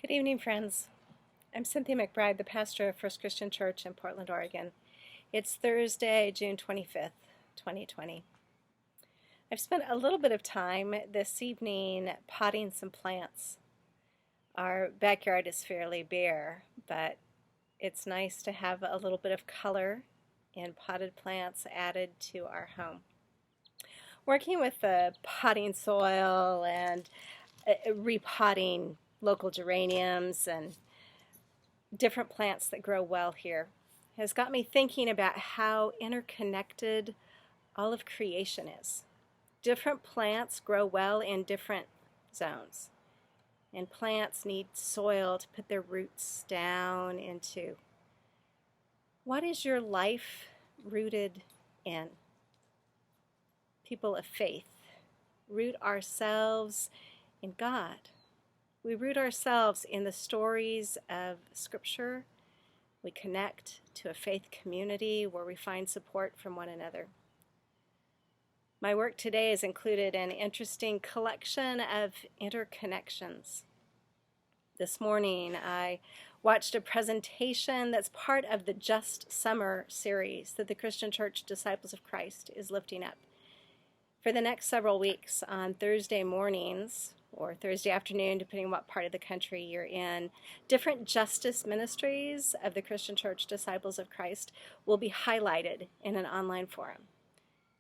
Good evening, friends. I'm Cynthia McBride, the pastor of First Christian Church in Portland, Oregon. It's Thursday, June 25th, 2020. I've spent a little bit of time this evening potting some plants. Our backyard is fairly bare, but it's nice to have a little bit of color and potted plants added to our home. Working with the potting soil and repotting local geraniums and different plants that grow well here has got me thinking about how interconnected all of creation is. Different plants grow well in different zones, and plants need soil to put their roots down into. What is your life rooted in? People of faith root ourselves in God. We root ourselves in the stories of Scripture. We connect to a faith community where we find support from one another. My work today has included an interesting collection of interconnections. This morning, I watched a presentation that's part of the Just Summer series that the Christian Church Disciples of Christ is lifting up. For the next several weeks, on Thursday mornings, or Thursday afternoon, depending on what part of the country you're in, different justice ministries of the Christian Church Disciples of Christ will be highlighted in an online forum.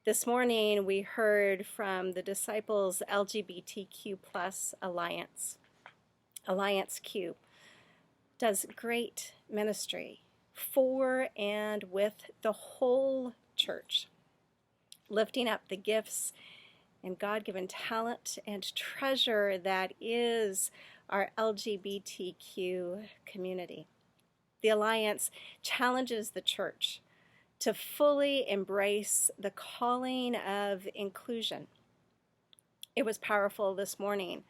This morning, we heard from the Disciples LGBTQ+ Alliance. Alliance Q does great ministry for and with the whole church, lifting up the gifts and God-given talent and treasure that is our LGBTQ community. The Alliance challenges the church to fully embrace the calling of inclusion. It was powerful this morning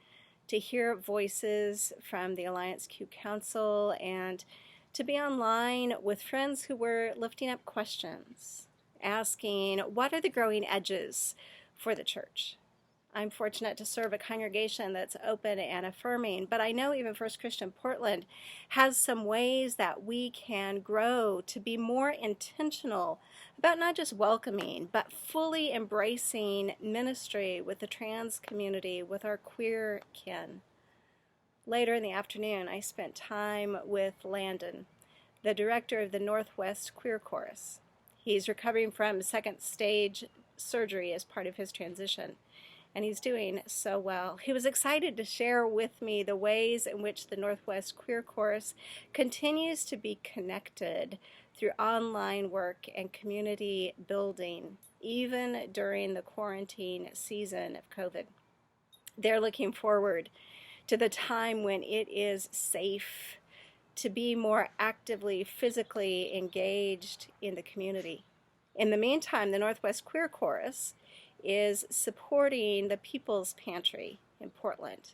to hear voices from the Alliance Q Council and to be online with friends who were lifting up questions, asking, what are the growing edges for the church? I'm fortunate to serve a congregation that's open and affirming, but I know even First Christian Portland has some ways that we can grow to be more intentional about not just welcoming, but fully embracing ministry with the trans community, with our queer kin. Later in the afternoon, I spent time with Landon, the director of the Northwest Queer Chorus. He's recovering from second stage surgery as part of his transition, and he's doing so well. He was excited to share with me the ways in which the Northwest Queer Chorus continues to be connected through online work and community building, even during the quarantine season of COVID. They're looking forward to the time when it is safe to be more actively, physically engaged in the community. In the meantime, the Northwest Queer Chorus is supporting the People's Pantry in Portland,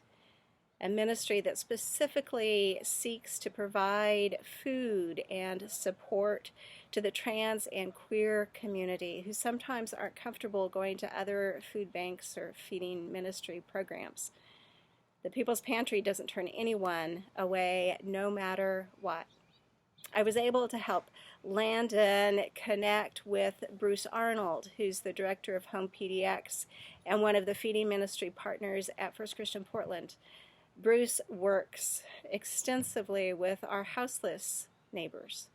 a ministry that specifically seeks to provide food and support to the trans and queer community who sometimes aren't comfortable going to other food banks or feeding ministry programs. The People's Pantry doesn't turn anyone away, no matter what. I was able to help Landon connect with Bruce Arnold, who's the director of Home PDX and one of the feeding ministry partners at First Christian Portland. Bruce works extensively with our houseless neighbors.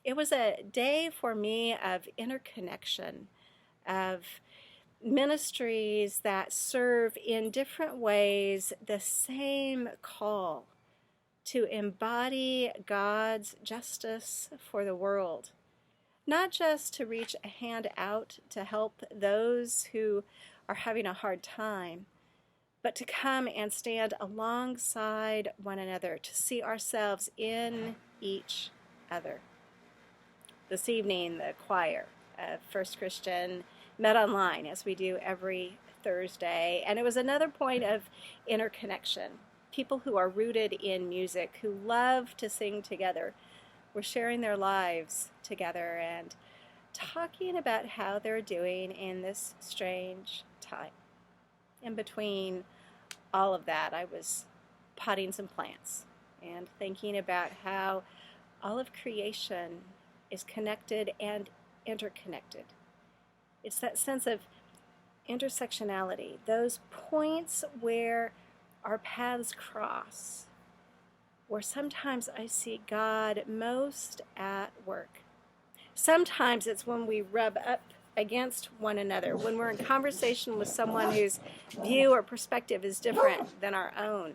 It was a day for me of interconnection, of ministries that serve in different ways the same call to embody God's justice for the world, not just to reach a hand out to help those who are having a hard time, but to come and stand alongside one another, to see ourselves in each other. This evening, the choir of First Christian met online, as we do every Thursday, and it was another point of interconnection. People who are rooted in music, who love to sing together, were sharing their lives together and talking about how they're doing in this strange time. In between all of that, I was potting some plants and thinking about how all of creation is connected and interconnected. It's that sense of intersectionality, those points where our paths cross, where sometimes I see God most at work. Sometimes it's when we rub up against one another, when we're in conversation with someone whose view or perspective is different than our own.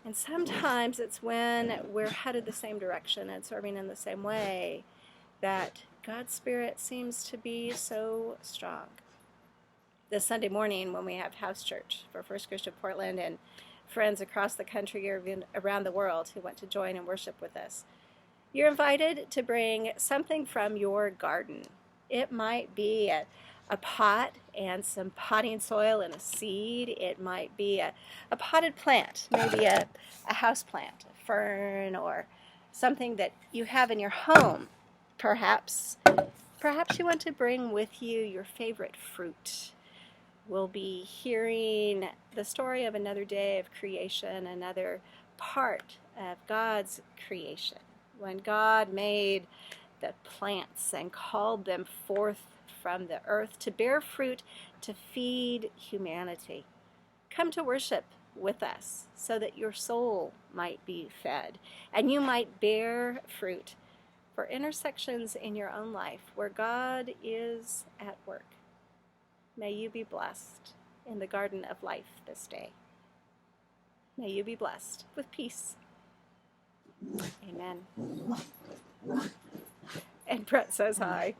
And sometimes it's when we're headed the same direction and serving in the same way that God's Spirit seems to be so strong. This Sunday morning when we have house church for First Christian Portland and friends across the country or even around the world who want to join and worship with us, you're invited to bring something from your garden. It might be a pot and some potting soil and a seed. It might be a potted plant, maybe a house plant, a fern, or something that you have in your home. Perhaps you want to bring with you your favorite fruit. We'll be hearing the story of another day of creation, another part of God's creation. When God made the plants and called them forth from the earth to bear fruit, to feed humanity. Come to worship with us so that your soul might be fed and you might bear fruit for intersections in your own life where God is at work. May you be blessed in the garden of life this day. May you be blessed with peace. Amen. And Brett says hi.